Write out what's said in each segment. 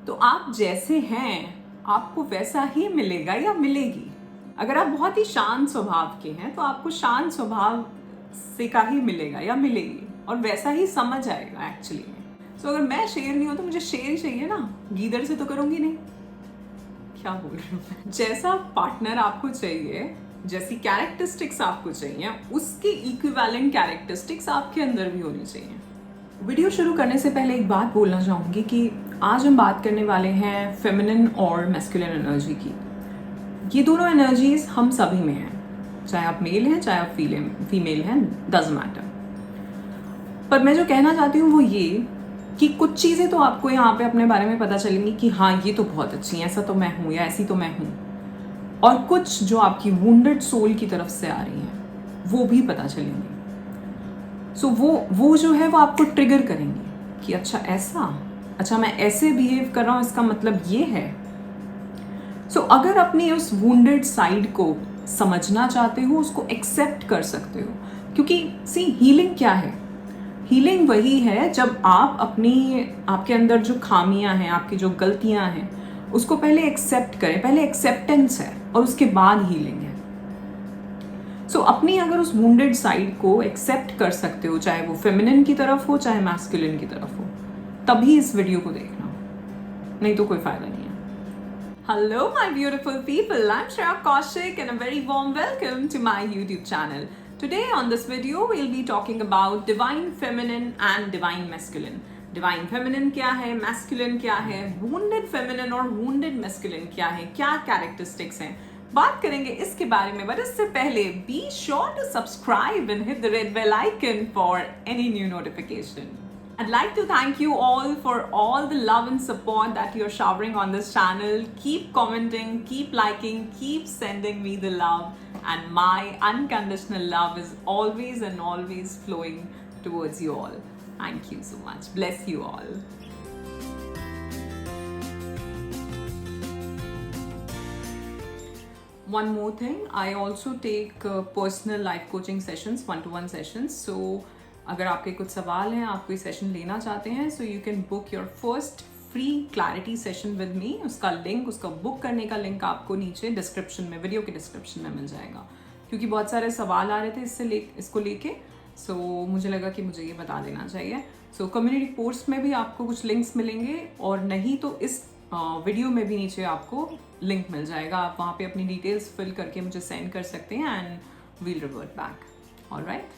तो आप जैसे हैं आपको वैसा ही मिलेगा या मिलेगी। अगर आप बहुत ही शांत स्वभाव के हैं तो आपको शांत स्वभाव से का ही मिलेगा या मिलेगी, और वैसा ही समझ आएगा एक्चुअली में। सो अगर मैं शेर नहीं हूं तो मुझे शेर ही चाहिए ना, गीदड़ से तो करूंगी नहीं। क्या बोल रही हूँ मैं? जैसा पार्टनर आपको चाहिए, जैसी कैरेक्टरिस्टिक्स आपको चाहिए, उसके इक्विवेलेंट कैरेक्टरिस्टिक्स आपके अंदर भी होनी चाहिए। वीडियो शुरू करने से पहले एक बात बोलना चाहूँगी कि आज हम बात करने वाले हैं फेमिनिन और मैस्कुलिन एनर्जी की। ये दोनों एनर्जीज हम सभी में हैं, चाहे आप मेल हैं चाहे आप फीमेल हैं, डजंट मैटर। पर मैं जो कहना चाहती हूँ वो ये कि कुछ चीज़ें तो आपको यहाँ पे अपने बारे में पता चलेंगी कि हाँ ये तो बहुत अच्छी है, ऐसा तो मैं हूँ या ऐसी तो मैं हूँ, और कुछ जो आपकी वुंडेड सोल की तरफ से आ रही हैं वो भी पता चलेंगी। सो वो जो है वो आपको ट्रिगर करेंगे कि अच्छा ऐसा, अच्छा मैं ऐसे बिहेव कर रहा हूँ, इसका मतलब ये है। सो अगर अपनी उस वुंडेड साइड को समझना चाहते हो, उसको एक्सेप्ट कर सकते हो, क्योंकि सी हीलिंग क्या है? हीलिंग वही है जब आप आपके अंदर जो खामियां हैं, आपकी जो गलतियां हैं, उसको पहले एक्सेप्ट करें। पहले एक्सेप्टेंस है और उसके बाद हीलिंग है। सो अपनी अगर उस वुंडेड साइड को एक्सेप्ट कर सकते हो, चाहे वो फेमिनिन की तरफ हो चाहे मैस्कुलिन की तरफ हो, तभी इस वीडियो को देखना, नहीं तो कोई फायदा नहीं है। Hello my beautiful people, I'm Shreya Kaushik and a very warm welcome to my YouTube channel. Today on this video we'll be talking about divine feminine and divine masculine. Divine feminine क्या है, masculine क्या है, wounded feminine और wounded masculine क्या है, क्या characteristics हैं, बात करेंगे इसके बारे में। बट इससे पहले be sure to subscribe and hit the red bell icon for any new notification. I'd like to thank you all for all the love and support that you're showering on this channel. Keep commenting, keep liking, keep sending me the love, and my unconditional love is always and always flowing towards you all. Thank you so much. Bless you all. One more thing, I also take personal life coaching sessions, one-to-one sessions. So अगर आपके कुछ सवाल हैं, आप कोई session लेना चाहते हैं, so you can book your first free clarity session with me. उसका लिंक, उसका बुक करने का लिंक आपको नीचे डिस्क्रिप्शन में, वीडियो के डिस्क्रिप्शन में मिल जाएगा। क्योंकि बहुत सारे सवाल आ रहे थे इसको लेके, सो मुझे लगा कि मुझे ये बता देना चाहिए। सो कम्युनिटी पोस्ट में भी आपको कुछ लिंक्स मिलेंगे, और नहीं तो इस वीडियो में भी नीचे आपको लिंक मिल जाएगा। आप वहाँ पे अपनी डिटेल्स फिल करके मुझे सेंड कर सकते हैं and we'll revert back. Alright.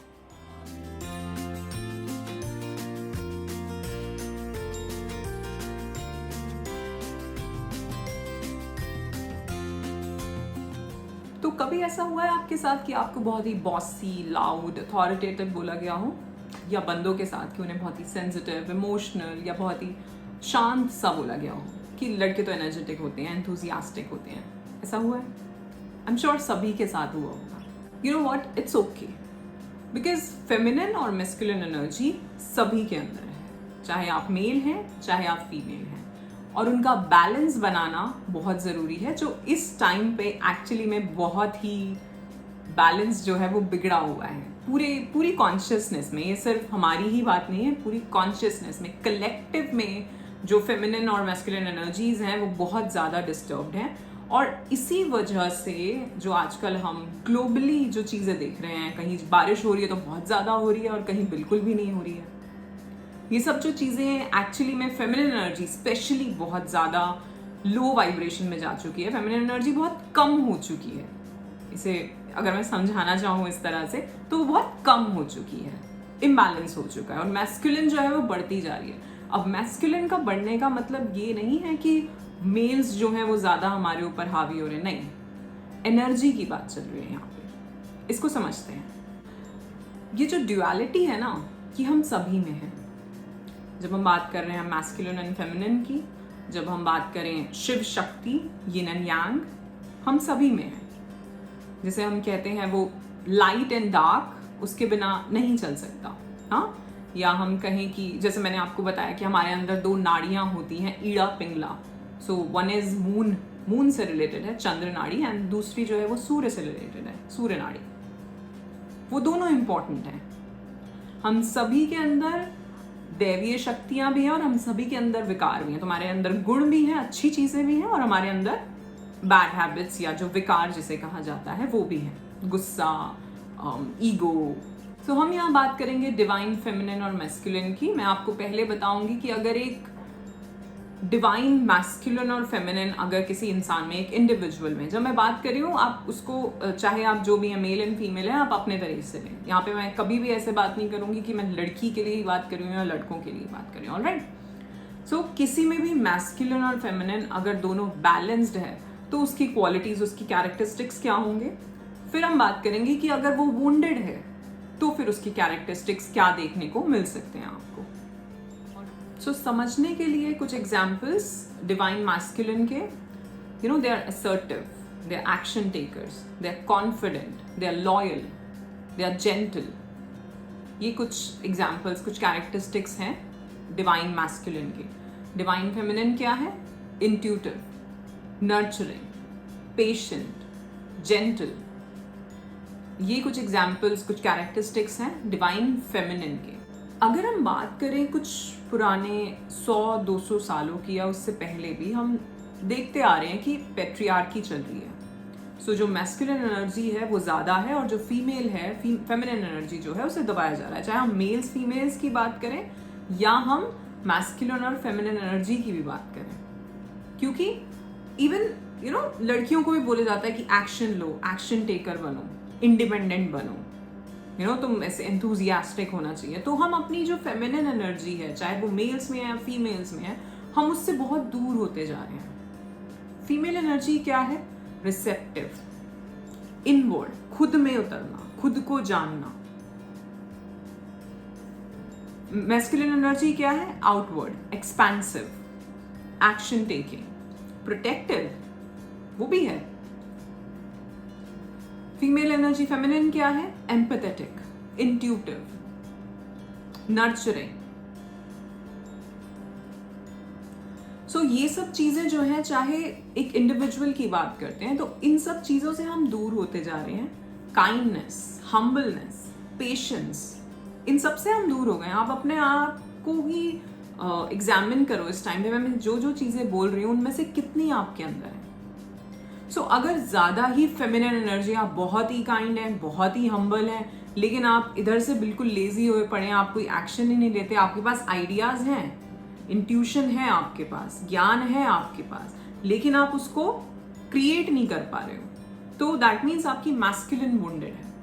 तो कभी ऐसा हुआ है आपके साथ कि आपको बहुत ही बॉसी, लाउड, अथॉरिटेटिव बोला गया हो, या बंदों के साथ कि उन्हें बहुत ही सेंसिटिव, इमोशनल या बहुत ही शांत सा बोला गया हो कि लड़के तो एनर्जेटिक होते हैं, एंथुजियास्टिक होते हैं? ऐसा हुआ है? आई एम श्योर सभी के साथ हुआ होगा। You know what, it's okay, because feminine और मैस्कुलिन एनर्जी सभी के अंदर है, चाहे आप मेल हैं चाहे आप फीमेल हैं, और उनका बैलेंस बनाना बहुत ज़रूरी है, जो इस टाइम पे एक्चुअली में बहुत ही बैलेंस जो है वो बिगड़ा हुआ है पूरी कॉन्शियसनेस में। ये सिर्फ हमारी ही बात नहीं है, पूरी कॉन्शियसनेस में, कलेक्टिव में जो फेमिनिन और मैस्कुलिन एनर्जीज हैं वो बहुत ज़्यादा डिस्टर्ब्ड हैं। और इसी वजह से जो आजकल हम ग्लोबली जो चीज़ें देख रहे हैं, कहीं बारिश हो रही है तो बहुत ज़्यादा हो रही है और कहीं बिल्कुल भी नहीं हो रही है। ये सब जो चीज़ें एक्चुअली में फेमिनिन एनर्जी स्पेशली बहुत ज़्यादा लो वाइब्रेशन में जा चुकी है, फेमिनिन एनर्जी बहुत कम हो चुकी है। इसे अगर मैं समझाना चाहूँ इस तरह से तो वो बहुत कम हो चुकी है, इम्बैलेंस हो चुका है, और मैस्कुलिन जो है वो बढ़ती जा रही है। अब मैस्कुलिन का बढ़ने का मतलब ये नहीं है कि मेल्स जो हैं वो ज़्यादा हमारे ऊपर हावी हो रहे हैं, नहीं, एनर्जी की बात चल रही है यहाँ पे। इसको समझते हैं, ये जो ड्युअलिटी है ना, कि हम सभी में है। जब हम बात कर रहे हैं मैस्कुलिन एंड फेमिनिन की, जब हम बात करें Shiv Shakti, yin and yang, हम सभी में है। जैसे हम कहते हैं वो लाइट एंड डार्क, उसके बिना नहीं चल सकता। हाँ, या हम कहें कि जैसे मैंने आपको बताया कि हमारे अंदर दो नाड़ियाँ होती हैं, Ida Pingala. So one is moon से रिलेटेड है, चंद्र नाड़ी, एंड दूसरी जो है वो सूर्य से रिलेटेड है, सूर्य नाड़ी। वो दोनों इम्पॉर्टेंट हैं। हम सभी के अंदर दैवीय शक्तियां भी हैं और हम सभी के अंदर विकार भी हैं। तो हमारे अंदर गुण भी हैं, अच्छी चीजें भी हैं, और हमारे अंदर बैड हैबिट्स या जो विकार जिसे कहा जाता है वो भी है, गुस्सा, ईगो। तो हम यहाँ बात करेंगे डिवाइन फेमिनिन और मैस्कुलिन की। मैं आपको पहले बताऊंगी कि अगर एक डिवाइन मैस्कुलिन और फेमिनिन अगर किसी इंसान में, एक इंडिविजुअल में, जब मैं बात कर रही हूँ आप उसको, चाहे आप जो भी हैं, मेल एंड फीमेल है, आप अपने तरीके से लें। यहाँ पे मैं कभी भी ऐसे बात नहीं करूंगी कि मैं लड़की के लिए ही बात कर रही हूँ या लड़कों के लिए बात कर रही हूँ। ऑलराइट, सो किसी में भी मैस्कुलिन और फेमिनिन अगर दोनों बैलेंस्ड है तो उसकी क्वालिटीज, उसकी कैरेक्टरिस्टिक्स क्या होंगे। फिर हम बात करेंगे कि अगर वो वुंडेड है तो फिर उसकी कैरेक्टरिस्टिक्स क्या देखने को मिल सकते हैं आपको। सो समझने के लिए कुछ एग्जाम्पल्स डिवाइन मैस्कुलिन के, they are assertive, they are action takers, they are confident, they are loyal, they are gentle. ये कुछ एग्जाम्पल्स, कुछ कैरेक्टरिस्टिक्स हैं डिवाइन मैस्कुलिन के। डिवाइन फेमिनिन क्या है? Intuitive, nurturing, patient, gentle. ये कुछ एग्जाम्पल्स, कुछ कैरेक्टरिस्टिक्स हैं डिवाइन फेमिनिन के। अगर हम बात करें कुछ पुराने 100-200 सालों की या उससे पहले भी, हम देखते आ रहे हैं कि पेट्रियार्की चल रही है। सो जो मैस्कुलिन एनर्जी है वो ज़्यादा है और जो फीमेल है, फेमिनिन एनर्जी जो है, उसे दबाया जा रहा है। चाहे हम मेल्स फीमेल्स की बात करें या हम मैस्कुलिन और फेमिनिन एनर्जी की भी बात करें, क्योंकि इवन लड़कियों को भी बोला जाता है कि एक्शन लो, एक्शन टेकर बनो, इंडिपेंडेंट बनो, तुम ऐसे एंथुजियास्टिक होना चाहिए। तो हम अपनी जो फेमिनिन एनर्जी है, चाहे वो मेल्स में है या फीमेल्स में है, हम उससे बहुत दूर होते जा रहे हैं। फीमेल एनर्जी क्या है? रिसेप्टिव, इनवर्ड, खुद में उतरना, खुद को जानना। मैस्कुलिन एनर्जी क्या है? Outward, expensive, action taking, protective, वो भी है। फीमेल एनर्जी फेमिनिन क्या है? Empathetic, intuitive, nurturing. सो ये सब चीजें जो है, चाहे एक इंडिविजुअल की बात करते हैं तो इन सब चीजों से हम दूर होते जा रहे हैं। काइंडनेस, हम्बलनेस, पेशेंस, इन सब से हम दूर हो गए हैं। आप अपने आप को ही एग्जामिन करो इस टाइम पे। मैं जो जो चीजें बोल रही हूँ उनमें से कितनी आपके अंदर है। सो अगर ज़्यादा ही फेमिनिन एनर्जी, आप बहुत ही काइंड हैं, बहुत ही हम्बल हैं, लेकिन आप इधर से बिल्कुल लेजी हुए पड़े हैं, आप कोई एक्शन ही नहीं लेते, आपके पास आइडियाज़ हैं, इंट्यूशन है आपके पास, ज्ञान है आपके पास, लेकिन आप उसको क्रिएट नहीं कर पा रहे हो, तो दैट मीन्स आपकी मैस्कुलिन वुंडेड है,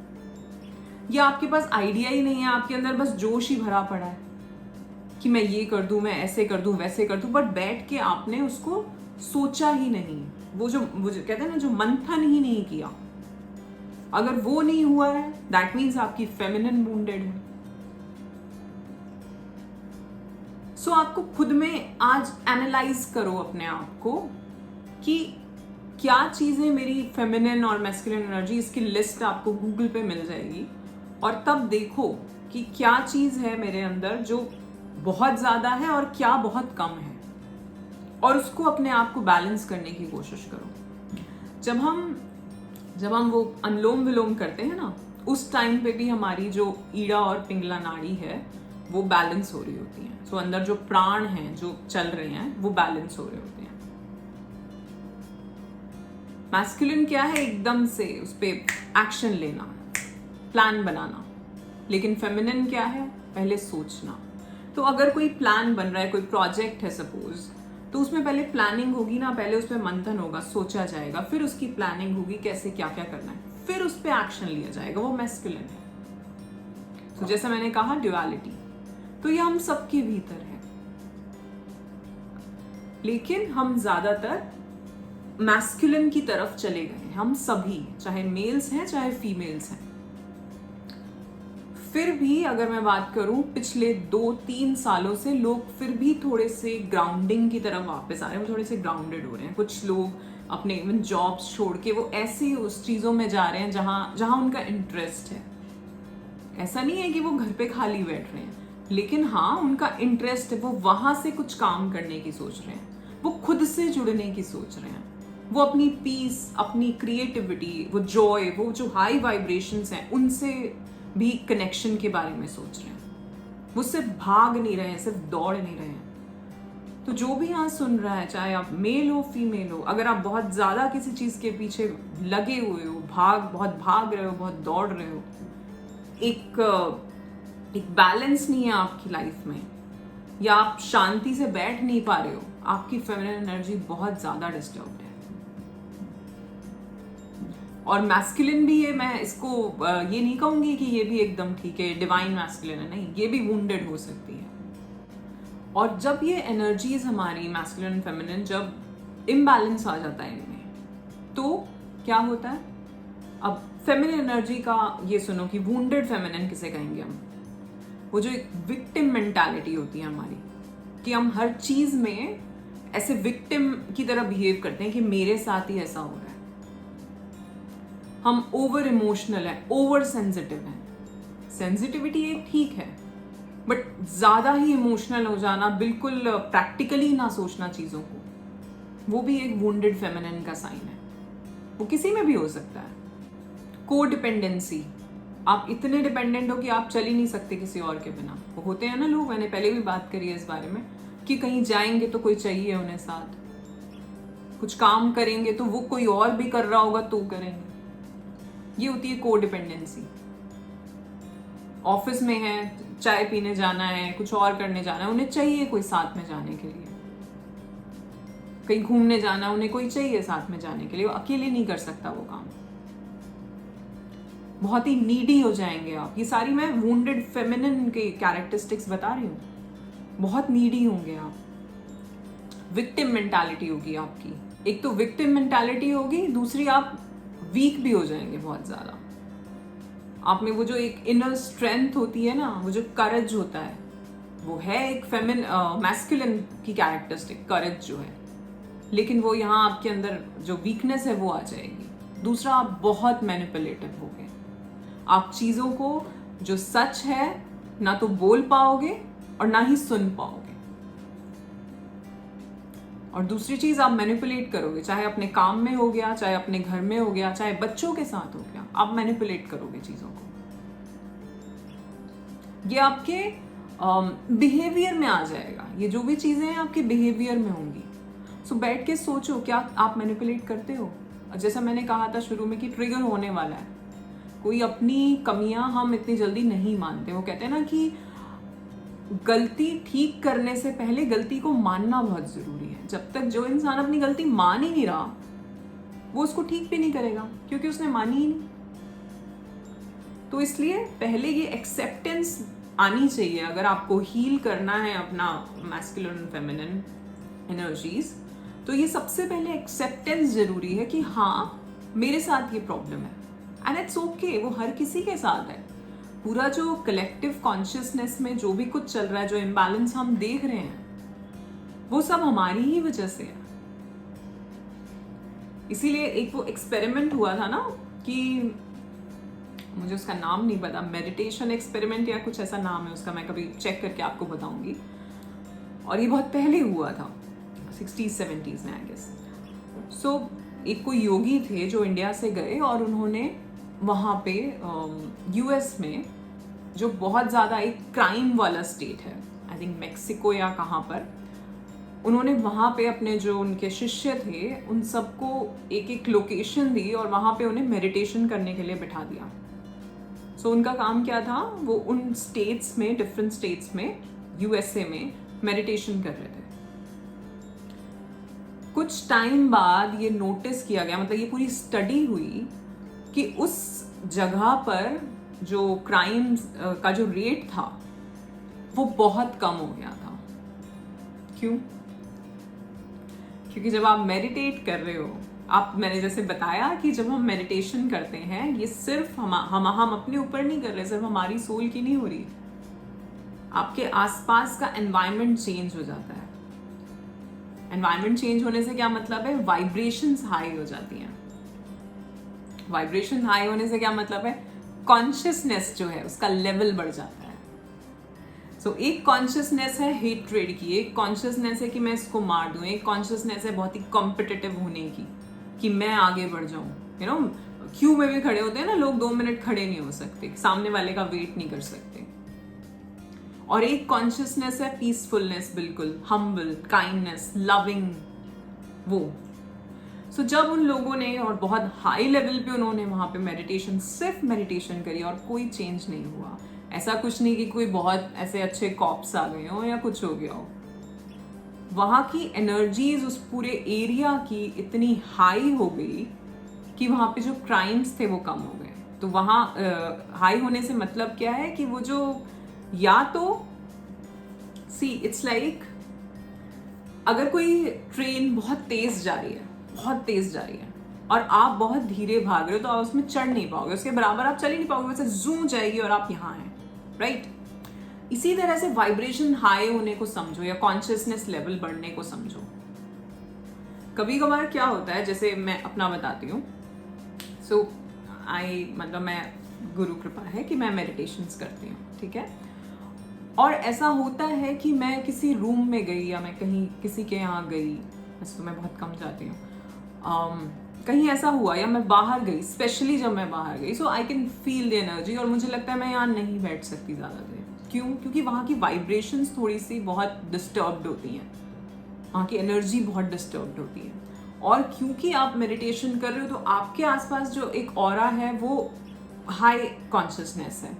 या आपके पास आइडिया ही नहीं है, आपके अंदर बस जोश ही भरा पड़ा है कि मैं ये कर दूं, मैं ऐसे कर दूं, वैसे कर दूं, बट बैठ के आपने उसको सोचा ही नहीं। वो जो कहते हैं ना, जो मंथन ही नहीं किया, अगर वो नहीं हुआ है, दैट मीन्स आपकी फेमिनिन वुंडेड है। सो आपको खुद में आज एनालाइज करो अपने आप को कि क्या चीजें मेरी फेमिनिन और मैस्कुलिन एनर्जी, इसकी लिस्ट आपको गूगल पे मिल जाएगी, और तब देखो कि क्या चीज है मेरे अंदर जो बहुत ज्यादा है और क्या बहुत कम है, और उसको अपने आप को बैलेंस करने की कोशिश करो। जब हम वो अनुलोम विलोम करते हैं ना, उस टाइम पे भी हमारी जो ईड़ा और पिंगला नाड़ी है वो बैलेंस हो रही होती है। सो अंदर जो प्राण हैं जो चल रहे हैं वो बैलेंस हो रहे होते हैं। मैस्कुलिन क्या है? एकदम से उस पे एक्शन लेना, प्लान बनाना, लेकिन फेमिनिन क्या है? पहले सोचना। तो अगर कोई प्लान बन रहा है, कोई प्रोजेक्ट है सपोज, तो उसमें पहले प्लानिंग होगी ना, पहले उस पर मंथन होगा, सोचा जाएगा, फिर उसकी प्लानिंग होगी कैसे क्या क्या करना है, फिर उस पर एक्शन लिया जाएगा, वो मैस्कुलिन है। तो जैसा मैंने कहा, ड्युअलिटी, तो ये हम सबके भीतर है, लेकिन हम ज्यादातर मैस्कुलिन की तरफ चले गए, हम सभी, चाहे मेल्स हैं चाहे फीमेल्स हैं। फिर भी अगर मैं बात करूं, पिछले 2-3 सालों से लोग फिर भी थोड़े से ग्राउंडिंग की तरफ वापस आ रहे हैं, वो थोड़े से ग्राउंडेड हो रहे हैं। कुछ लोग अपने इवन जॉब्स छोड़ के वो ऐसे उस चीज़ों में जा रहे हैं जहां उनका इंटरेस्ट है। ऐसा नहीं है कि वो घर पे खाली बैठ रहे हैं, लेकिन हाँ, उनका इंटरेस्ट है, वो वहां से कुछ काम करने की सोच रहे हैं, वो खुद से जुड़ने की सोच रहे हैं, वो अपनी पीस, अपनी क्रिएटिविटी, वो जॉय, वो जो हाई वाइब्रेशंस हैं उनसे भी कनेक्शन के बारे में सोच रहे हैं। वो सिर्फ भाग नहीं रहे हैं, सिर्फ दौड़ नहीं रहे हैं। तो जो भी यहाँ सुन रहा है, चाहे आप मेल हो फीमेल हो, अगर आप बहुत ज़्यादा किसी चीज़ के पीछे लगे हुए हो, बहुत भाग रहे हो, बहुत दौड़ रहे हो, एक बैलेंस नहीं है आपकी लाइफ में, या आप शांति से बैठ नहीं पा रहे हो, आपकी फेमिनिन एनर्जी बहुत ज़्यादा डिस्टर्ब्ड है। और मैस्कुलिन भी है, मैं इसको ये नहीं कहूँगी कि ये भी एकदम ठीक है, डिवाइन मैस्कुलिन है, नहीं, ये भी वुंडेड हो सकती है। और जब ये एनर्जीज हमारी मैस्कुलिन एंड फेमिनिन जब इम्बैलेंस आ जाता है इनमें, तो क्या होता है? अब फेमिनिन एनर्जी का ये सुनो कि वुंडेड फेमिनिन किसे कहेंगे हम? वो जो एक विक्टिम मेंटालिटी होती है हमारी, कि हम हर चीज में ऐसे विक्टिम की तरह बिहेव करते हैं कि मेरे साथ ही ऐसा हो रहा है। हम ओवर इमोशनल हैं, ओवर सेंसिटिव हैं। सेंसिटिविटी एक ठीक है, बट ज्यादा ही इमोशनल हो जाना, बिल्कुल प्रैक्टिकली ना सोचना चीजों को, वो भी एक वुंडेड फेमिनिन का साइन है। वो किसी में भी हो सकता है। को डिपेंडेंसी, आप इतने डिपेंडेंट हो कि आप चल ही नहीं सकते किसी और के बिना। वो होते हैं ना लोग, मैंने पहले भी बात करी है इस बारे में, कि कहीं जाएंगे तो कोई चाहिए उन्हें साथ, कुछ काम करेंगे तो वो कोई और भी कर रहा होगा तो करेंगे। ये होती है को डिपेंडेंसी। ऑफिस में है, चाय पीने जाना है, कुछ और करने जाना है, उन्हें चाहिए कोई साथ में जाने के लिए। कहीं घूमने जाना है, उन्हें कोई चाहिए साथ में जाने के लिए, वो अकेले नहीं कर सकता वो काम। बहुत ही नीडी हो जाएंगे आप। ये सारी मैं वुंडेड फेमिनिन के कैरेक्टरिस्टिक्स बता रही हूँ। बहुत नीडी होंगे आप। विक्टिम मेंटालिटी होगी आपकी। एक तो विक्टिम मेंटालिटी होगी, दूसरी आप वीक भी हो जाएंगे बहुत ज्यादा। आप में वो जो एक इनर स्ट्रेंथ होती है ना, वो जो करेज होता है, वो है एक मैस्कुलिन की कैरेक्टरिस्टिक, करेज जो है, लेकिन वो यहाँ आपके अंदर जो वीकनेस है वो आ जाएगी। दूसरा, आप बहुत मैनिपुलेटिव हो गए। आप चीजों को जो सच है ना तो बोल पाओगे और ना ही सुन पाओगे। और दूसरी चीज, आप मैनिपुलेट करोगे, चाहे अपने काम में हो गया, चाहे अपने घर में हो गया, चाहे बच्चों के साथ हो गया, आप मैनिपुलेट करोगे चीजों को। ये आपके बिहेवियर में आ जाएगा। ये जो भी चीजें हैं आपके बिहेवियर में होंगी। सो बैठ के सोचो, क्या आप मैनिपुलेट करते हो? जैसा मैंने कहा था शुरू में कि ट्रिगर होने वाला है। कोई अपनी कमियां हम इतनी जल्दी नहीं मानते। वो कहते हैं ना कि गलती ठीक करने से पहले गलती को मानना बहुत जरूरी है। जब तक जो इंसान अपनी गलती मान ही नहीं रहा, वो उसको ठीक भी नहीं करेगा, क्योंकि उसने मानी ही नहीं। तो इसलिए पहले ये एक्सेप्टेंस आनी चाहिए। अगर आपको हील करना है अपना मैस्कुलिन और फेमिनिन एनर्जीज, तो ये सबसे पहले एक्सेप्टेंस जरूरी है कि हाँ, मेरे साथ ये प्रॉब्लम है, एंड इट्स ओके। वो हर किसी के साथ है। पूरा जो कलेक्टिव कॉन्शियसनेस में जो भी कुछ चल रहा है, जो इम्बैलेंस हम देख रहे हैं, वो सब हमारी ही वजह से है। इसीलिए एक वो एक्सपेरिमेंट हुआ था ना, कि मुझे उसका नाम नहीं पता, मेडिटेशन एक्सपेरिमेंट या कुछ ऐसा नाम है उसका, मैं कभी चेक करके आपको बताऊंगी। और ये बहुत पहले हुआ था, 60s-70s में आई गेस। सो एक कोई योगी थे जो इंडिया से गए, और उन्होंने वहाँ पे यूएस में, जो बहुत ज़्यादा एक क्राइम वाला स्टेट है, आई थिंक मेक्सिको या कहाँ पर, उन्होंने वहाँ पे अपने जो उनके शिष्य थे उन सबको एक एक लोकेशन दी और वहाँ पे उन्हें मेडिटेशन करने के लिए बिठा दिया। सो उनका काम क्या था, वो उन स्टेट्स में, डिफरेंट स्टेट्स में यूएसए में मेडिटेशन कर रहे थे। कुछ टाइम बाद ये नोटिस किया गया, मतलब ये पूरी स्टडी हुई कि उस जगह पर जो क्राइम का जो रेट था वो बहुत कम हो गया था। क्यों? क्योंकि जब आप मेडिटेट कर रहे हो, मैंने जैसे बताया कि जब हम मेडिटेशन करते हैं, ये सिर्फ हम अपने ऊपर नहीं कर रहे, सिर्फ हमारी सोल की नहीं हो रही, आपके आसपास का एनवायरनमेंट चेंज हो जाता है। एनवायरनमेंट चेंज होने से क्या मतलब है? वाइब्रेशंस हाई हो जाती हैं। वाइब्रेशन हाई होने से क्या मतलब है? कॉन्शियसनेस जो है उसका लेवल बढ़ जाता है। सो एक कॉन्शियसनेस है हेट्रेड की, एक कॉन्शियसनेस है कि मैं इसको मार दूं, एक कॉन्शियसनेस है बहुत ही कॉम्पिटिटिव होने की, कि मैं आगे बढ़ जाऊं। यू नो, क्यू में भी खड़े होते हैं ना लोग, 2 मिनट खड़े नहीं हो सकते, सामने वाले का वेट नहीं कर सकते। और एक कॉन्शियसनेस है पीसफुलनेस, बिल्कुल हम्बल, काइंडनेस, लविंग, वो। सो जब उन लोगों ने और बहुत हाई लेवल पे उन्होंने वहाँ पे मेडिटेशन, सिर्फ मेडिटेशन करी और कोई चेंज नहीं हुआ, ऐसा कुछ नहीं कि कोई बहुत ऐसे अच्छे कॉप्स आ गए हो या कुछ हो गया हो, वहाँ की एनर्जीज उस पूरे एरिया की इतनी हाई हो गई कि वहाँ पे जो क्राइम्स थे वो कम हो गए। तो वहाँ हाई होने से मतलब क्या है कि वो जो, या तो सी इट्स लाइक अगर कोई ट्रेन बहुत तेज जा रही है, बहुत तेज जा रही है, और आप बहुत धीरे भाग रहे हो, तो आप उसमें चढ़ नहीं पाओगे, उसके बराबर आप चल ही नहीं पाओगे, वैसे जूम जाएगी और आप यहाँ हैं, राइट। इसी तरह से वाइब्रेशन हाई होने को समझो या कॉन्शियसनेस लेवल बढ़ने को समझो। कभी कभार क्या होता है, जैसे मैं अपना बताती हूँ, मतलब मैं, गुरु कृपा है कि मैं मेडिटेशंस करती हूँ, ठीक है। और ऐसा होता है कि मैं किसी रूम में गई या मैं कहीं किसी के यहाँ गई, वैसे तो मैं बहुत कम जाती हूँ, कहीं ऐसा हुआ या मैं बाहर गई, स्पेशली जब मैं बाहर गई, so I can feel the energy, और मुझे लगता है मैं यहाँ नहीं बैठ सकती ज़्यादा देर। क्यों? क्योंकि वहाँ की वाइब्रेशंस थोड़ी सी बहुत डिस्टर्ब्ड होती हैं, वहाँ की एनर्जी बहुत डिस्टर्ब्ड होती है। और क्योंकि आप मेडिटेशन कर रहे हो तो आपके आसपास जो एक ऑरा है वो हाई कॉन्शियसनेस है।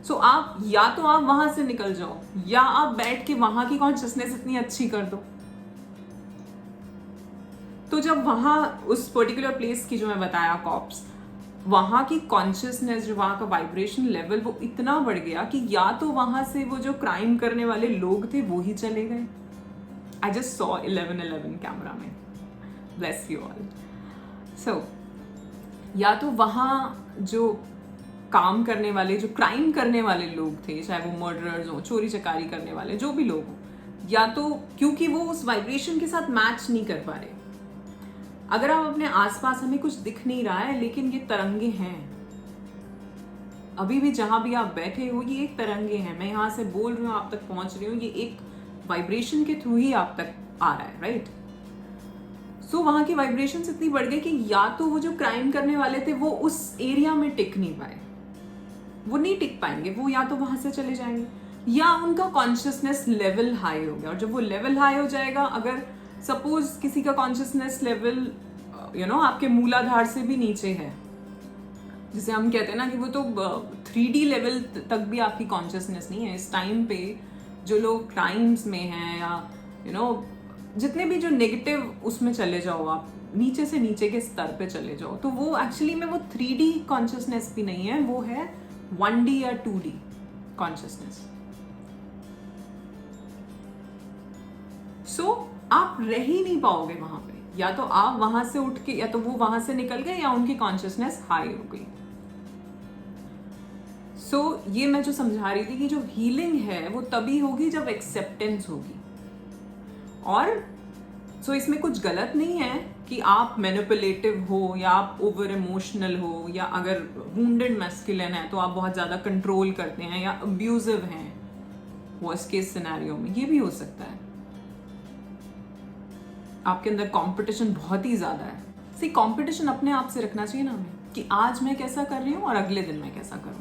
सो आप या तो आप वहाँ से निकल जाओ, या आप बैठ के वहाँ की कॉन्शियसनेस इतनी अच्छी कर दो। तो जब वहाँ उस पर्टिकुलर प्लेस की जो मैं बताया कॉप्स, वहाँ की कॉन्शियसनेस, जो वहाँ का वाइब्रेशन लेवल वो इतना बढ़ गया कि या तो वहाँ से वो जो क्राइम करने वाले लोग थे वो ही चले गए। आई जस्ट सॉ 11/11 कैमरा में, ब्लेस यू ऑल। सो या तो वहाँ जो काम करने वाले, जो क्राइम करने वाले लोग थे, चाहे वो मर्डरर्स हो, चोरी चकारी करने वाले, जो भी लोग हो, या तो क्योंकि वो उस वाइब्रेशन के साथ मैच नहीं कर पा रहे। अगर आप अपने आसपास, हमें कुछ दिख नहीं रहा है लेकिन ये तरंगे हैं, अभी भी जहां भी आप बैठे हो ये एक तरंगे हैं, मैं यहाँ से बोल रही हूँ, आप तक पहुंच रही हूँ, ये एक वाइब्रेशन के थ्रू ही आप तक आ रहा है, राइट। सो वहाँ की वाइब्रेशंस इतनी बढ़ गई कि या तो वो जो क्राइम करने वाले थे वो उस एरिया में टिक नहीं पाए, वो नहीं टिक पाएंगे, वो या तो वहां से चले जाएंगे, या उनका कॉन्शियसनेस लेवल हाई हो गया। और जब वो लेवल हाई हो जाएगा, अगर सपोज किसी का कॉन्शियसनेस लेवल आपके मूलाधार से भी नीचे है, जिसे हम कहते हैं ना कि वो तो 3D लेवल तक भी आपकी कॉन्शियसनेस नहीं है इस टाइम पे, जो लोग क्राइम्स में हैं या जितने भी जो नेगेटिव उसमें चले जाओ, आप नीचे से नीचे के स्तर पे चले जाओ, तो वो एक्चुअली में वो 3D कॉन्शियसनेस भी नहीं है, वो है 1D या 2D कॉन्शियसनेस। सो आप रह ही नहीं पाओगे वहां पे, या तो आप वहां से उठ के, या तो वो वहां से निकल गए, या उनकी कॉन्शियसनेस हाई हो गई। सो ये मैं जो समझा रही थी कि जो हीलिंग है वो तभी होगी जब एक्सेप्टेंस होगी। और सो इसमें कुछ गलत नहीं है कि आप मैनिपुलेटिव हो, या आप ओवर इमोशनल हो, या अगर वुंडेड मैस्कुलिन है तो आप बहुत ज़्यादा कंट्रोल करते हैं, या अब्यूजिव हैं, वर्स्ट केस सिनेरियो में ये भी हो सकता है। आपके अंदर कंपटीशन बहुत ही ज़्यादा है। सी कंपटीशन अपने आप से रखना चाहिए ना हमें, कि आज मैं कैसा कर रही हूँ और अगले दिन मैं कैसा करूँगी।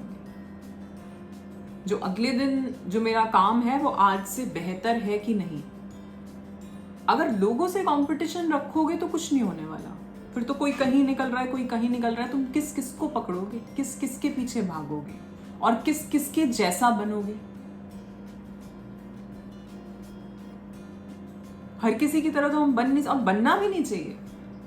जो अगले दिन जो मेरा काम है वो आज से बेहतर है कि नहीं। अगर लोगों से कंपटीशन रखोगे तो कुछ नहीं होने वाला, फिर तो कोई कहीं निकल रहा है, कोई कहीं निकल रहा है, तुम किस किस को पकड़ोगे, किस किस के पीछे भागोगे, और किस किस के जैसा बनोगे। हर किसी की तरह तो हम बन नहीं, और बनना भी नहीं चाहिए,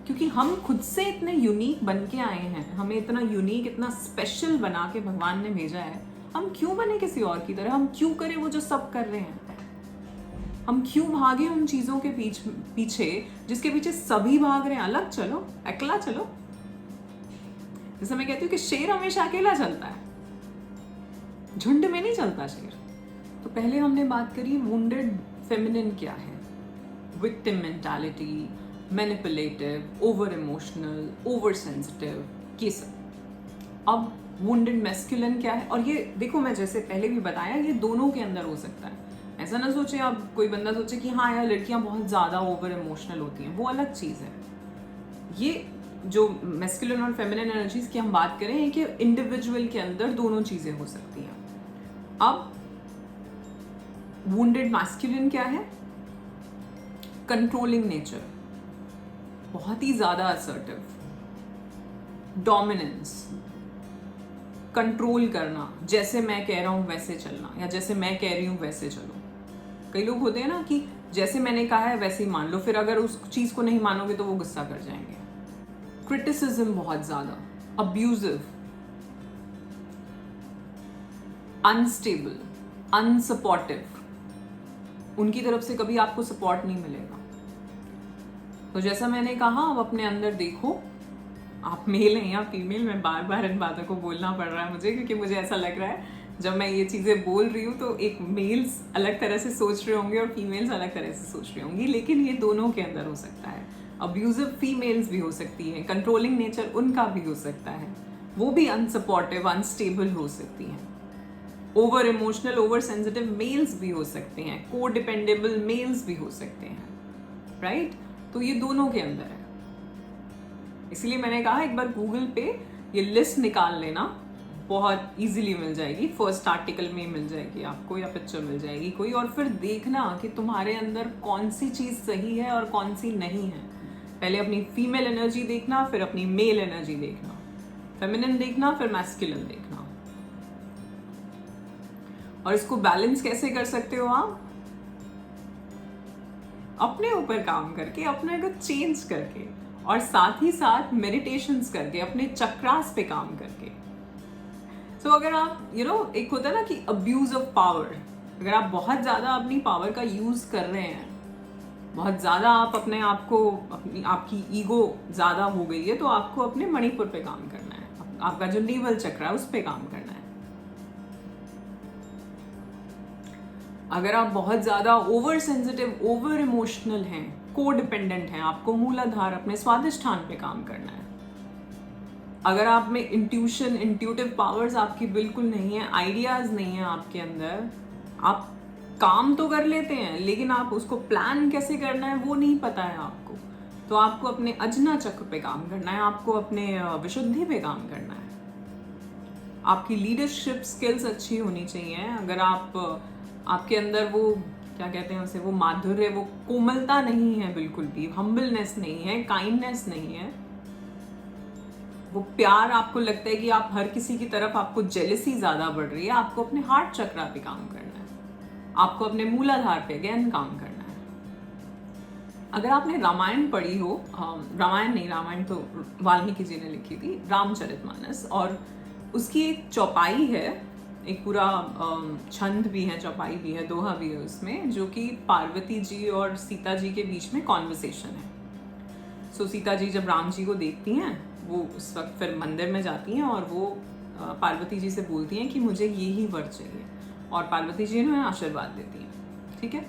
क्योंकि हम खुद से इतने यूनिक बन के आए हैं, हमें इतना यूनिक, इतना स्पेशल बना के भगवान ने भेजा है। हम क्यों बने किसी और की तरह? हम क्यों करें वो जो सब कर रहे हैं? हम क्यों भागे उन चीजों के पीछे जिसके पीछे सभी भाग रहे हैं? अलग चलो, अकेला चलो। जैसे मैं कहती हूँ कि शेर हमेशा अकेला चलता है, झुंड में नहीं चलता शेर। तो पहले हमने बात करी वुंडेड फेमिनिन क्या है, victim mentality, manipulative, over emotional, over sensitive, ये सब। अब वुंडेड मैस्कुलिन क्या है? और ये देखो, मैं जैसे पहले भी बताया, ये दोनों के अंदर हो सकता है। ऐसा ना सोचे आप, कोई बंदा सोचे कि हाँ यार लड़कियां बहुत ज़्यादा ओवर इमोशनल होती हैं, वो अलग चीज़ है। ये जो मैस्कुलिन और फेमिनिन एनर्जीज की हम बात करें कि इंडिविजुअल के अंदर दोनों चीज़ें हो सकती हैं। अब वुंडेड मैस्कुलिन क्या है? कंट्रोलिंग नेचर, बहुत ही ज्यादा असर्टिव, डोमिनेंस, कंट्रोल करना, जैसे मैं कह रहा हूं वैसे चलना, या जैसे मैं कह रही हूं वैसे चलो। कई लोग होते हैं ना कि जैसे मैंने कहा है वैसे ही मान लो, फिर अगर उस चीज को नहीं मानोगे तो वो गुस्सा कर जाएंगे। क्रिटिसिज्म बहुत ज्यादा, अब्यूजिव, अनस्टेबल, अनसपोर्टिव, उनकी तरफ से कभी आपको सपोर्ट नहीं मिलेगा। तो जैसा मैंने कहा, अब अपने अंदर देखो, आप मेल हैं या फीमेल, मैं बार बार इन बातों को बोलना पड़ रहा है मुझे, क्योंकि मुझे ऐसा लग रहा है जब मैं ये चीज़ें बोल रही हूँ तो एक मेल्स अलग तरह से सोच रहे होंगे और फीमेल्स अलग तरह से सोच रही होंगी, लेकिन ये दोनों के अंदर हो सकता है। अब्यूजिव फीमेल्स भी हो सकती हैं, कंट्रोलिंग नेचर उनका भी हो सकता है, वो भी अनसपोर्टिव, अनस्टेबल हो सकती हैं। Over emotional, over sensitive males भी हो सकते हैं, को डिपेंडेबल मेल्स भी हो सकते हैं, राइट? तो ये दोनों के अंदर है। इसलिए मैंने कहा एक बार गूगल पे ये लिस्ट निकाल लेना, बहुत इजीली मिल जाएगी, फर्स्ट आर्टिकल में मिल जाएगी आपको, या पिक्चर मिल जाएगी कोई, और फिर देखना कि तुम्हारे अंदर कौन सी चीज़ सही है और कौन सी नहीं है। पहले अपनी फीमेल एनर्जी देखना, फिर अपनी मेल एनर्जी देखना, फेमिनिन देखना, फिर मैस्कुलिन देखना। और इसको बैलेंस कैसे कर सकते हो आप? अपने ऊपर काम करके, अपने को चेंज करके, और साथ ही साथ मेडिटेशंस करके, अपने चक्रास पे काम करके। सो अगर आप एक होता है ना कि अब्यूज ऑफ पावर, अगर आप बहुत ज़्यादा अपनी पावर का यूज़ कर रहे हैं, बहुत ज़्यादा आप अपने आप को, आपकी ईगो ज़्यादा हो गई है, तो आपको अपने मणिपुर पे काम करना है, आपका जो नेवल चक्र है उस पे काम करना है। अगर आप बहुत ज़्यादा ओवर सेंसिटिव, ओवर इमोशनल हैं, को डिपेंडेंट हैं, आपको मूलाधार, अपने स्वादिष्ठान पे काम करना है। अगर आप में इंट्यूशन, इंट्यूटिव पावर्स आपकी बिल्कुल नहीं है, आइडियाज नहीं है आपके अंदर, आप काम तो कर लेते हैं लेकिन आप उसको प्लान कैसे करना है वो नहीं पता है आपको, तो आपको अपने अजना चक्र पे काम करना है, आपको अपने विशुद्धि पे काम करना है। आपकी लीडरशिप स्किल्स अच्छी होनी चाहिए। अगर आपके अंदर वो क्या कहते हैं उसे, वो माधुर्य, वो कोमलता नहीं है, बिल्कुल भी हम्बलनेस नहीं है, काइंडनेस नहीं है, वो प्यार, आपको लगता है कि आप हर किसी की तरफ, आपको जेलसी ज्यादा बढ़ रही है, आपको अपने हार्ट चक्रा पे काम करना है, आपको अपने मूलाधार पे अगेन काम करना है। अगर आपने रामायण पढ़ी हो, रामायण तो वाल्मीकि जी ने लिखी थी, रामचरितमानस, और उसकी एक चौपाई है, एक पूरा छंद भी है, चौपाई भी है, दोहा भी है उसमें, जो कि पार्वती जी और सीता जी के बीच में कॉन्वर्सेशन है। सो सीता जी जब राम जी को देखती हैं, वो उस वक्त फिर मंदिर में जाती हैं और वो पार्वती जी से बोलती हैं कि मुझे ये ही वर चाहिए, और पार्वती जी उन्हें आशीर्वाद देती हैं, ठीक है।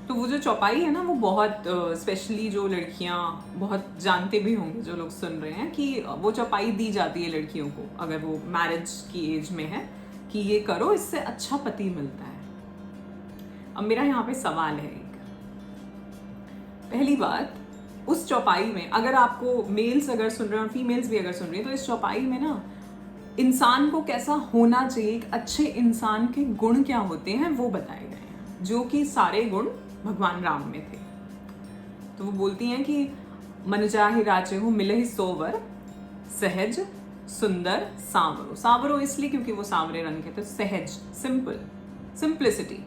तो वो जो चौपाई है ना, वो बहुत स्पेशली जो लड़कियां बहुत जानते भी होंगे, जो लोग सुन रहे हैं, कि वो चौपाई दी जाती है लड़कियों को अगर वो मैरिज की एज में है, कि ये करो, इससे अच्छा पति मिलता है। अब मेरा यहाँ पे सवाल है एक, पहली बात, उस चौपाई में अगर आपको मेल्स अगर सुन रहे हैं और फीमेल्स भी अगर सुन रही हैं, तो इस चौपाई में ना इंसान को कैसा होना चाहिए, एक अच्छे इंसान के गुण क्या होते हैं वो बताए गए हैं, जो कि सारे गुण भगवान राम में थे। तो वो बोलती हैं कि मन चाहि राचहु मिलहि सोवर, सहज सुंदर सांवरो। सांवरो इसलिए क्योंकि वो सांवरे रंग के थे, सहज, सिंपल, सिंप्लिसिटी,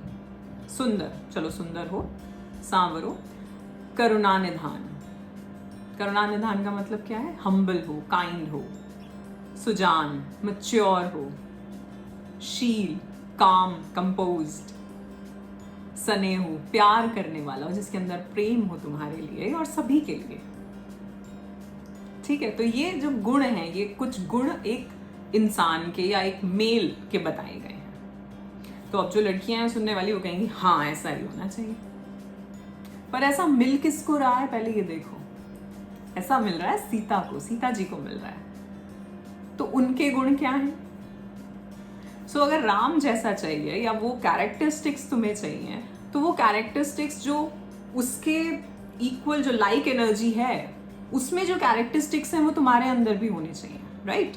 सुंदर, चलो सुंदर हो, सांवरो, करुणा निधान। करुणा निधान का मतलब क्या है? हम्बल हो, काइंड हो, सुजान, मैच्योर हो, शील, काम, कंपोज्ड, स्नेह हो, प्यार करने वाला हो, जिसके अंदर प्रेम हो तुम्हारे लिए और सभी के लिए, ठीक है। तो ये जो गुण हैं, ये कुछ गुण एक इंसान के या एक मेल के बताए गए हैं। तो अब जो लड़कियां हैं सुनने वाली, वो कहेंगी हाँ ऐसा ही होना चाहिए, पर ऐसा मिल किसको रहा है पहले ये देखो। ऐसा मिल रहा है सीता को, सीता जी को मिल रहा है, तो उनके गुण क्या हैं? सो अगर राम जैसा चाहिए या वो कैरेक्टरिस्टिक्स तुम्हें चाहिए, तो वो कैरेक्टरिस्टिक्स जो उसके इक्वल, जो लाइक एनर्जी है, उसमें जो कैरेक्टरिस्टिक्स हैं वो तुम्हारे अंदर भी होने चाहिए, राइट?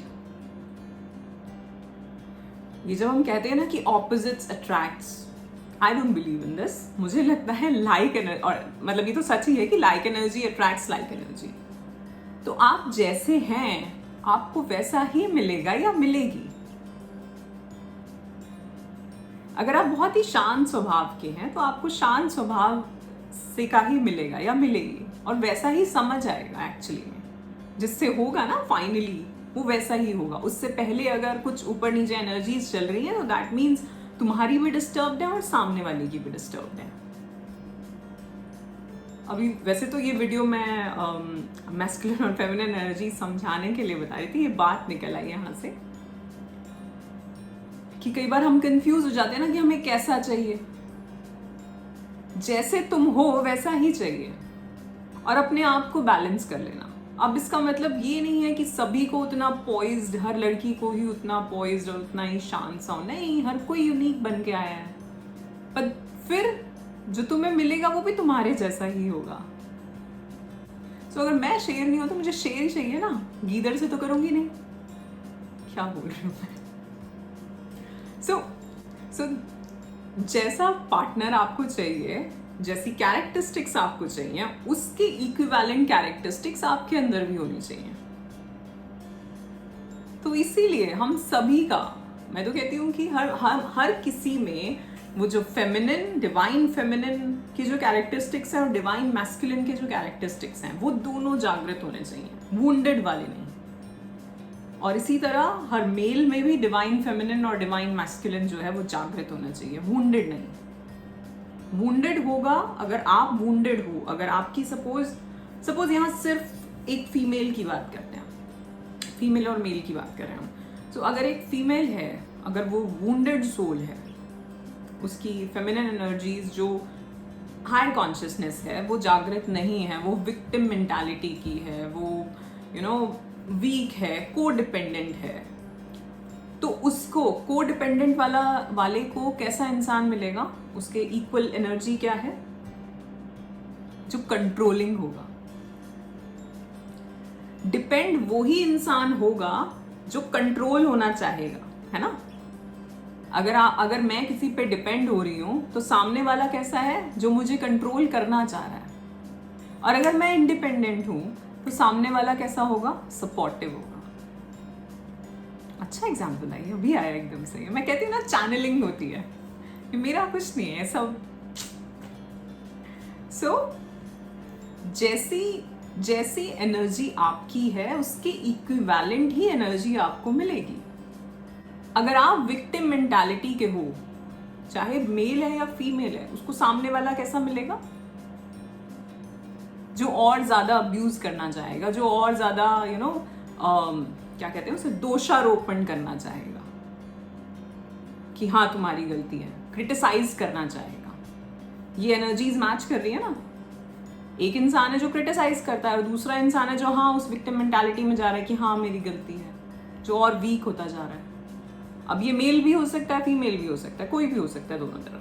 ये जब हम कहते हैं ना कि opposites attracts, I don't believe in this. मुझे लगता है लाइक एनर्जी, और मतलब ये तो सच ही है कि like energy attracts like energy. तो आप जैसे हैं आपको वैसा ही मिलेगा या मिलेगी। अगर आप बहुत ही शांत स्वभाव के हैं तो आपको शांत स्वभाव से का ही मिलेगा या मिलेगी, और वैसा ही समझ आएगा एक्चुअली में। जिससे होगा ना फाइनली वो वैसा ही होगा। उससे पहले अगर कुछ ऊपर नीचे एनर्जीज चल रही है तो दैट मीन्स तुम्हारी भी डिस्टर्ब्ड है और सामने वाले की भी डिस्टर्ब्ड है। अभी वैसे तो ये वीडियो मैं मैस्कुलिन और फेमिनिन एनर्जी समझाने के लिए बता रही थी। ये बात निकल आई यहाँ से कि कई बार हम कंफ्यूज हो जाते हैं ना कि हमें कैसा चाहिए। जैसे तुम हो वैसा ही चाहिए, और अपने आप को बैलेंस कर लेना। अब इसका मतलब ये नहीं है कि सभी को उतना पॉइज्ड, हर लड़की को ही उतना पॉइज्ड और उतना ही शांत सा होना। नहीं, हर कोई यूनिक बन के आया है, पर फिर जो तुम्हें मिलेगा वो भी तुम्हारे जैसा ही होगा। तो अगर मैं शेर नहीं हूं तो मुझे शेर ही चाहिए ना, गीदड़ से तो करूंगी नहीं। क्या बोल रही हूँ मैं। सो जैसा पार्टनर आपको चाहिए, जैसी कैरेक्टरिस्टिक्स आपको चाहिए, उसके इक्विवेलेंट कैरेक्टरिस्टिक्स आपके अंदर भी होनी चाहिए। तो इसीलिए हम सभी का, मैं तो कहती हूँ कि हर किसी में वो जो फेमिनिन, डिवाइन फेमिनिन की जो कैरेक्टरिस्टिक्स है और डिवाइन मैस्कुलिन के जो कैरेक्टरिस्टिक्स हैं वो दोनों जागृत होने चाहिए, वुंडेड वाले नहीं। और इसी तरह हर मेल में भी डिवाइन फेमिनिन और डिवाइन मैस्कुलिन जो है वो जागृत होना चाहिए, वुंडेड नहीं। वुंडेड होगा अगर आप वुंडेड हो, अगर आपकी सपोज यहाँ सिर्फ एक फीमेल की बात करते हैं, फीमेल और मेल की बात कर रहे हैं। तो अगर एक फीमेल है, अगर वो वुंडेड सोल है, उसकी फेमिनिन एनर्जीज जो हायर कॉन्शियसनेस है वो जागृत नहीं है, वो विक्टिम मेंटालिटी की है, वो वीक है, कोडिपेंडेंट है, तो उसको कोडिपेंडेंट वाले को कैसा इंसान मिलेगा? उसके इक्वल एनर्जी क्या है? जो कंट्रोलिंग होगा। डिपेंड वही इंसान होगा जो कंट्रोल होना चाहेगा, है ना। अगर मैं किसी पे डिपेंड हो रही हूं तो सामने वाला कैसा है? जो मुझे कंट्रोल करना चाह रहा है। और अगर मैं इंडिपेंडेंट हूं तो सामने वाला कैसा होगा? सपोर्टिव होगा। अच्छा एग्जाम्पल है, अभी आया एकदम से। मैं कहती हूँ ना, चैनलिंग होती है। ये मेरा कुछ नहीं है सब। जैसी एनर्जी आपकी है उसके इक्विवेलेंट ही एनर्जी आपको मिलेगी। अगर आप विक्टिम मेंटालिटी के हो, चाहे मेल है या फीमेल है, उसको सामने वाला कैसा मिलेगा? जो और ज्यादा अब्यूज करना चाहेगा, जो और ज्यादा क्या कहते हैं उसे, दोषारोपण करना चाहेगा कि हाँ तुम्हारी गलती है, क्रिटिसाइज करना चाहेगा। ये एनर्जीज मैच कर रही है ना। एक इंसान है जो क्रिटिसाइज करता है और दूसरा इंसान है जो हाँ उस विक्टिम मेंटालिटी में जा रहा है कि हाँ मेरी गलती है, जो और वीक होता जा रहा है। अब ये मेल भी हो सकता है, फीमेल भी हो सकता है, कोई भी हो सकता है, दोनों तरफ।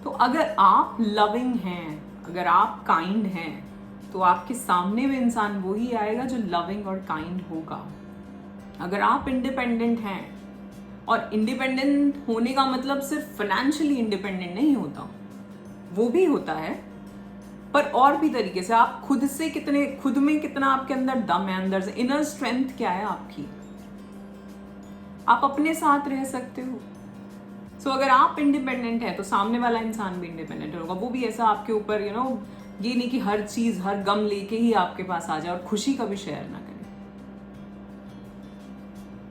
तो अगर आप लविंग हैं, अगर आप काइंड हैं, तो आपके सामने भी इंसान वही आएगा जो लविंग और काइंड होगा। अगर आप इंडिपेंडेंट हैं, और इंडिपेंडेंट होने का मतलब सिर्फ फाइनेंशियली इंडिपेंडेंट नहीं होता, वो भी होता है, पर और भी तरीके से। आप खुद में कितना आपके अंदर दम है, अंदर से इनर स्ट्रेंथ क्या है आपकी, आप अपने साथ रह सकते हो। सो अगर आप इंडिपेंडेंट है तो सामने वाला इंसान भी इंडिपेंडेंट होगा। वो भी ऐसा आपके ऊपर ये नहीं कि हर चीज, हर गम लेके ही आपके पास आ जाए, और खुशी का भी शेयर ना करे।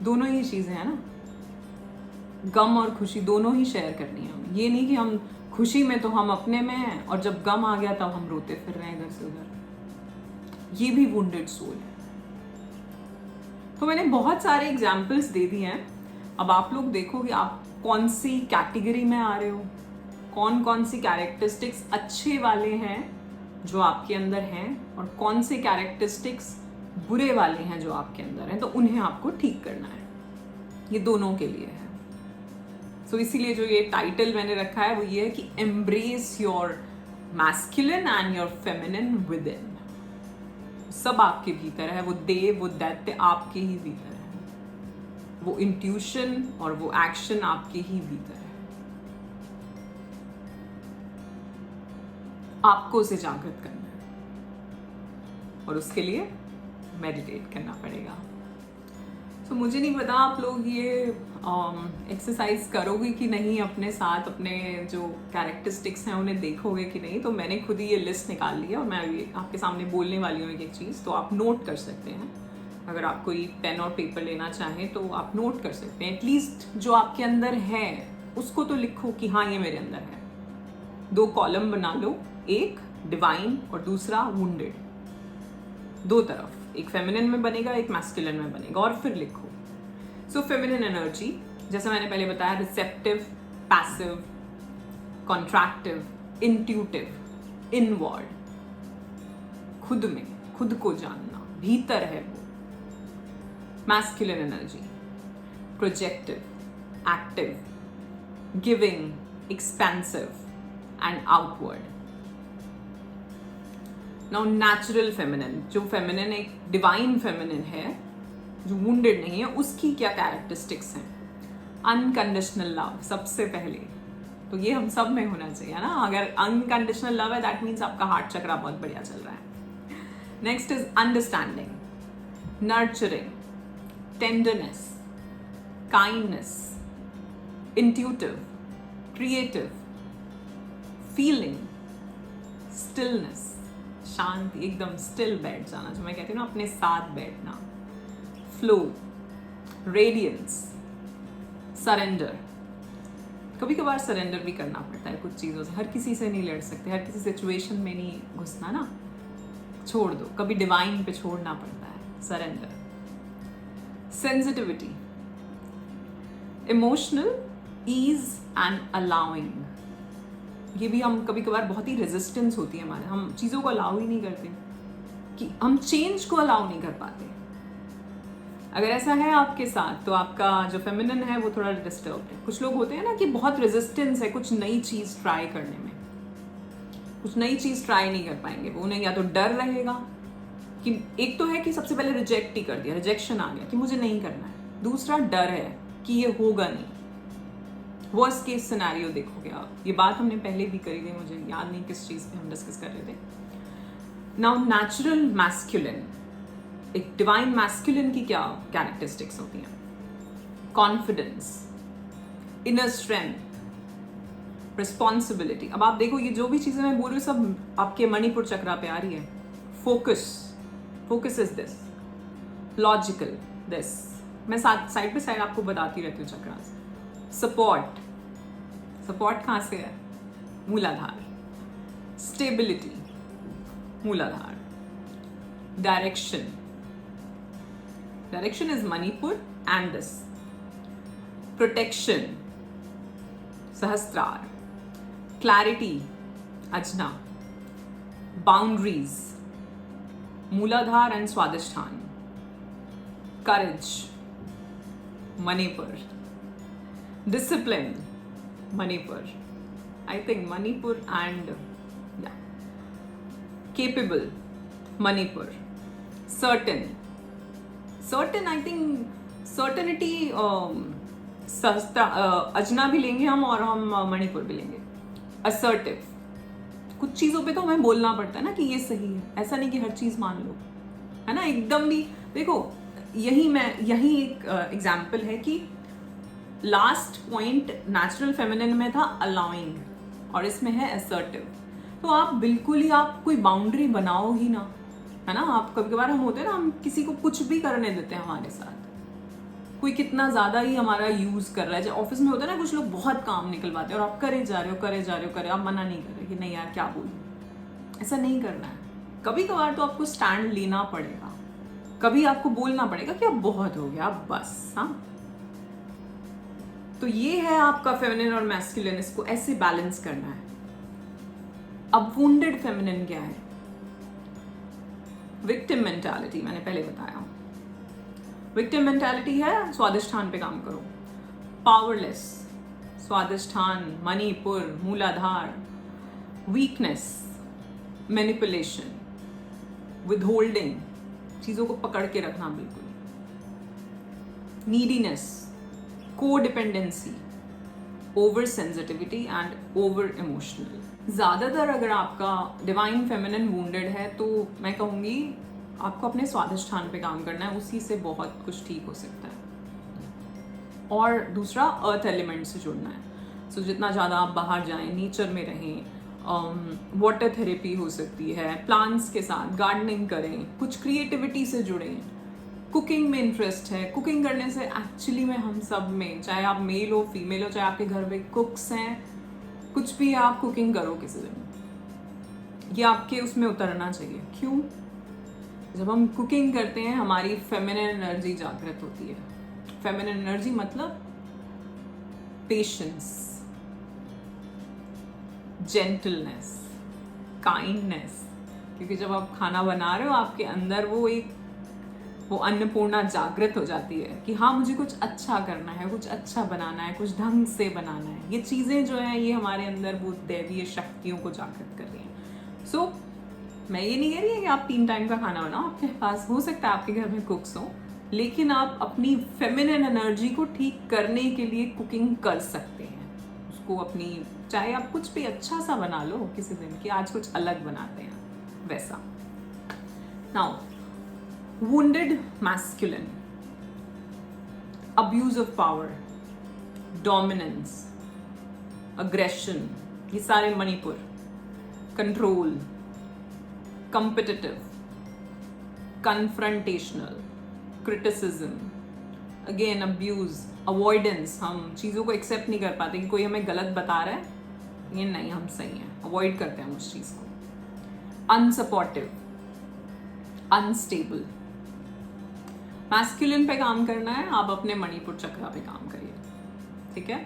दोनों ही चीजें हैं ना, गम और खुशी दोनों ही शेयर करनी है हमें। ये नहीं कि हम खुशी में तो हम अपने में हैं और जब गम आ गया तब हम रोते फिर रहे हैं इधर से उधर। ये भी वुंडेड सोल है। तो मैंने बहुत सारे एग्जाम्पल्स दे दिए हैं। अब आप लोग देखो कि आप कौन सी कैटेगरी में आ रहे हो, कौन कौन सी कैरेक्टरिस्टिक्स अच्छे वाले हैं जो आपके अंदर हैं, और कौन से कैरेक्टरिस्टिक्स बुरे वाले हैं जो आपके अंदर हैं, तो उन्हें आपको ठीक करना है। ये दोनों के लिए है। सो इसीलिए जो ये टाइटल मैंने रखा है वो ये है कि embrace your masculine and your feminine with in. सब आपके भीतर है, वो देव, वो दैत्य आपके ही भीतर है। वो इंट्यूशन और वो एक्शन आपके ही भीतर है। आपको उसे जागृत करना है और उसके लिए मेडिटेट करना पड़ेगा। तो मुझे नहीं पता आप लोग ये एक्सरसाइज करोगे कि नहीं, अपने साथ अपने जो कैरेक्टरिस्टिक्स हैं उन्हें देखोगे कि नहीं। तो मैंने खुद ही ये लिस्ट निकाल ली है और मैं अभी आपके सामने बोलने वाली हूँ एक चीज़, तो आप नोट कर सकते हैं। अगर आप कोई पेन और पेपर लेना चाहें तो आप नोट कर सकते हैं। एटलीस्ट जो आपके अंदर है उसको तो लिखो कि हाँ ये मेरे अंदर है। 2 कॉलम बना लो, एक डिवाइन और दूसरा वुंडेड, 2 तरफ, एक फेमिनिन में बनेगा, एक मैस्कुलिन में बनेगा, और फिर लिखो। सो फेमिनिन एनर्जी, जैसे मैंने पहले बताया, रिसेप्टिव, पैसिव, कॉन्ट्रैक्टिव, इंट्यूटिव, इनवर्ड, खुद में खुद को जानना, भीतर है वो। Masculine energy, projective, active, giving, expensive and outward. Now natural feminine, जो फेमिनिन एक डिवाइन फेमिनिन है, जो वुंडेड नहीं है, उसकी क्या कैरेक्टरिस्टिक्स हैं? अनकंडीशनल लव सबसे पहले, तो ये हम सब में होना चाहिए ना। अगर अनकंडीशनल लव है दैट मीन्स आपका हार्ट चक्रा बहुत बढ़िया चल रहा है। Next is understanding, nurturing, tenderness, kindness, intuitive, creative, feeling, stillness, शांति, एकदम स्टिल बैठ जाना, जो मैं कहती हूँ ना अपने साथ बैठना, फ्लो, रेडियंस, सरेंडर। कभी कभार सरेंडर भी करना पड़ता है कुछ चीज़ों से, हर किसी से नहीं लड़ सकते, हर किसी सिचुएशन में नहीं घुसना ना, छोड़ दो, कभी डिवाइन पे छोड़ना पड़ता है, surrender. Sensitivity, emotional is and allowing, ये भी हम कभी कभार बहुत ही रेजिस्टेंस होती है हमारे, हम चीज़ों को अलाउ ही नहीं करते, कि हम चेंज को अलाउ नहीं कर पाते। अगर ऐसा है आपके साथ तो आपका जो फेमिनिन है वो थोड़ा डिस्टर्ब है। कुछ लोग होते हैं ना कि बहुत रेजिस्टेंस है कुछ नई चीज़ ट्राई करने में, कुछ नई चीज़ ट्राई नहीं कर पाएंगे वो, उन्हें या तो डर रहेगा कि, एक तो है कि सबसे पहले रिजेक्ट ही कर दिया, रिजेक्शन आ गया कि मुझे नहीं करना है, दूसरा डर है कि ये होगा नहीं, वर्स्ट केस सिनेरियो देखोगे आप। ये बात हमने पहले भी करी थी, मुझे याद नहीं किस चीज़ पे हम डिस्कस कर रहे थे। नाउ नेचुरल मैस्कुलिन, एक डिवाइन मैस्कुलिन की क्या कैरेक्टरिस्टिक्स होती हैं? Confidence, inner strength, responsibility. अब आप देखो ये जो भी चीज़ें मैं बोल रही हूँ सब आपके मणिपुर चक्रा पे आ रही है। Focus, focus is this, logical this, मैं साइड पे साइड आपको बताती रहती हूँ चक्रास। सपोर्ट, सपोर्ट कहाँ से है? Muladhara. Stability, Muladhara. Direction, direction is Manipura and this. Protection, Sahasrara. Clarity, Ajna. Boundaries, Muladhara and Swadhisthana. Courage, Manipura. Discipline, Manipura, I think Manipura and capable, Manipura. certain, certain I think certainty, Ajna भी लेंगे हम और हम मणिपुर भी लेंगे। assertive, कुछ चीज़ों पे तो हमें बोलना पड़ता है ना कि ये सही है, ऐसा नहीं कि हर चीज़ मान लो, है ना, एकदम भी। देखो यही एक एग्जाम्पल है कि लास्ट पॉइंट नेचुरल फेमिनिन में था अलाउइंग और इसमें है असर्टिव। तो आप बिल्कुल ही आप कोई बाउंड्री बनाओ ही ना, है ना। आप कभी कभार हम होते हैं ना, हम किसी को कुछ भी करने देते हैं हमारे साथ, कोई कितना ज़्यादा ही हमारा यूज़ कर रहा है। जैसे ऑफिस में होता है ना, कुछ लोग बहुत काम निकलवाते हैं और आप करे जा रहे हो, आप मना नहीं कर रहे कि नहीं यार क्या बोलूं, ऐसा नहीं करना है। कभी कभार तो आपको स्टैंड लेना पड़ेगा, कभी आपको बोलना पड़ेगा कि अब बहुत हो गया, अब बस। हाँ, तो ये है आपका फेमिनिन और मैस्कुलिन, इसको ऐसे बैलेंस करना है। अब वुंडेड फेमिनिन क्या है? विक्टिम मेंटालिटी, मैंने पहले बताया। विक्टिम मेंटालिटी है स्वादिष्ठान पे काम करो। पावरलेस, स्वादिष्ठान, मणिपुर, मूलाधार। वीकनेस, मैनिपुलेशन, विदहोल्डिंग, चीज़ों को पकड़ के रखना बिल्कुल। Neediness, codependency, over sensitivity and over emotional. ज़्यादातर अगर आपका डिवाइन फेमिनिन वुंडेड है तो मैं कहूँगी आपको अपने स्वादिष्ठान पे काम करना है, उसी से बहुत कुछ ठीक हो सकता है। और दूसरा, अर्थ एलिमेंट से जुड़ना है। सो जितना ज़्यादा आप बाहर जाएं, नेचर में रहें, वाटर थेरेपी हो सकती है, प्लांट्स के साथ गार्डनिंग करें, कुछ क्रिएटिविटी से जुड़ें। कुकिंग में इंटरेस्ट है, कुकिंग करने से एक्चुअली में हम सब में, चाहे आप मेल हो फीमेल हो, चाहे आपके घर में कुक्स हैं, कुछ भी आप कुकिंग करो किसी दिन, ये आपके उसमें उतरना चाहिए। क्यों? जब हम कुकिंग करते हैं हमारी फेमिनिन एनर्जी जागृत होती है। फेमिनिन एनर्जी मतलब पेशेंस, जेंटलनेस, काइंडनेस। क्योंकि जब आप खाना बना रहे हो आपके अंदर वो अन्नपूर्णा जागृत हो जाती है कि हाँ मुझे कुछ अच्छा करना है, कुछ अच्छा बनाना है, कुछ ढंग से बनाना है। ये चीज़ें जो हैं ये हमारे अंदर वो दैवीय शक्तियों को जागृत कर रही हैं। सो मैं ये नहीं कह रही है कि आप 3 टाइम का खाना बनाओ, आपके पास हो सकता है आपके घर में कुक्स हो, लेकिन आप अपनी फेमिनिन एनर्जी को ठीक करने के लिए कुकिंग कर सकते हैं। उसको अपनी, चाहे आप कुछ भी अच्छा सा बना लो किसी दिन कि आज कुछ अलग बनाते हैं, वैसा। Now wounded masculine, abuse of power, dominance, aggression, ये सारे Manipur, control, competitive, confrontational, criticism, again abuse, avoidance, हम चीज़ों को एक्सेप्ट नहीं कर पाते कि कोई हमें गलत बता रहा है, ये नहीं हम सही हैं, अवॉइड करते हैं उस चीज़ को। unsupportive, unstable, मैस्कुलिन पे काम करना है, आप अपने मणिपुर चक्रा पे काम करिए, ठीक है।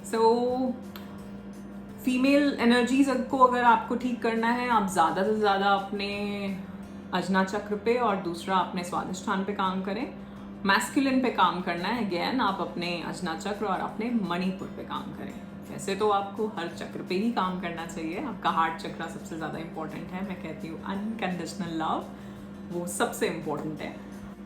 सो फीमेल एनर्जीज को अगर आपको ठीक करना है, आप ज़्यादा से ज़्यादा अपने अजना चक्र पे और दूसरा अपने स्वादिष्ठान पे काम करें। मैस्कुलिन पे काम करना है, अगेन आप अपने अजना चक्र और अपने मणिपुर पे काम करें। वैसे तो आपको हर चक्र पे ही काम करना चाहिए, आपका हार्ट चक्रा सबसे ज़्यादा इम्पोर्टेंट है। मैं कहती हूँ अनकंडीशनल लव वो सबसे इम्पोर्टेंट है।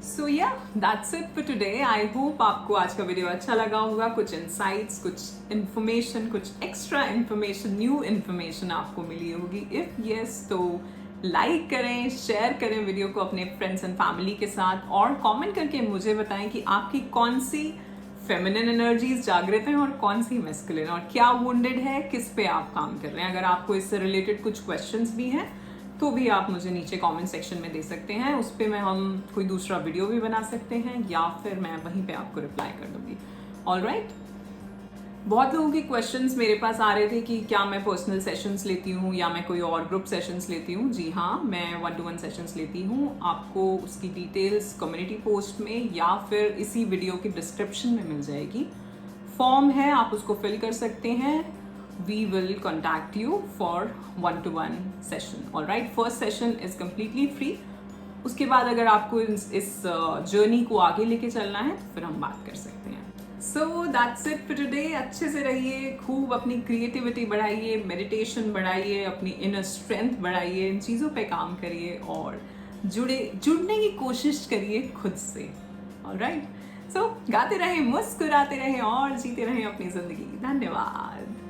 सो या that's it for today. I hope आपको आज का वीडियो अच्छा लगा होगा, कुछ इंसाइट्स, कुछ इन्फॉर्मेशन, कुछ एक्स्ट्रा इन्फॉर्मेशन, न्यू इन्फॉर्मेशन आपको मिली होगी। इफ यस तो लाइक करें, शेयर करें वीडियो को अपने फ्रेंड्स एंड फैमिली के साथ, और कमेंट करके मुझे बताएं कि आपकी कौन सी फेमिनिन एनर्जीज जागृत हैं और कौन सी मैस्कुलिन, और क्या वुंडेड है, किस पे आप काम कर रहे हैं। अगर आपको इससे रिलेटेड कुछ क्वेश्चंस भी हैं तो भी आप मुझे नीचे कमेंट सेक्शन में दे सकते हैं, उस पर हम कोई दूसरा वीडियो भी बना सकते हैं, या फिर मैं वहीं पे आपको रिप्लाई कर दूंगी। ऑलराइट, बहुत लोगों के क्वेश्चंस मेरे पास आ रहे थे कि क्या मैं पर्सनल सेशंस लेती हूँ या मैं कोई और ग्रुप सेशंस लेती हूँ। जी हाँ, मैं 1-to-1 सेशंस लेती हूँ। आपको उसकी डिटेल्स कम्युनिटी पोस्ट में या फिर इसी वीडियो की डिस्क्रिप्शन में मिल जाएगी। फॉर्म है, आप उसको फिल कर सकते हैं। We will contact you for 1-to-1 session. All right, first session is completely free. उसके बाद अगर आपको इस जर्नी को आगे लेके चलना है तो फिर हम बात कर सकते हैं। So that's it for today. अच्छे से रहिए, खूब अपनी क्रिएटिविटी बढ़ाइए, मेडिटेशन बढ़ाइए, अपनी इनर स्ट्रेंथ बढ़ाइए, इन चीज़ों पे काम करिए और जुड़ने की कोशिश करिए खुद से। All right, so गाते रहें, मुस्कुराते रहें और जीते रहें अपनी जिंदगी। धन्यवाद।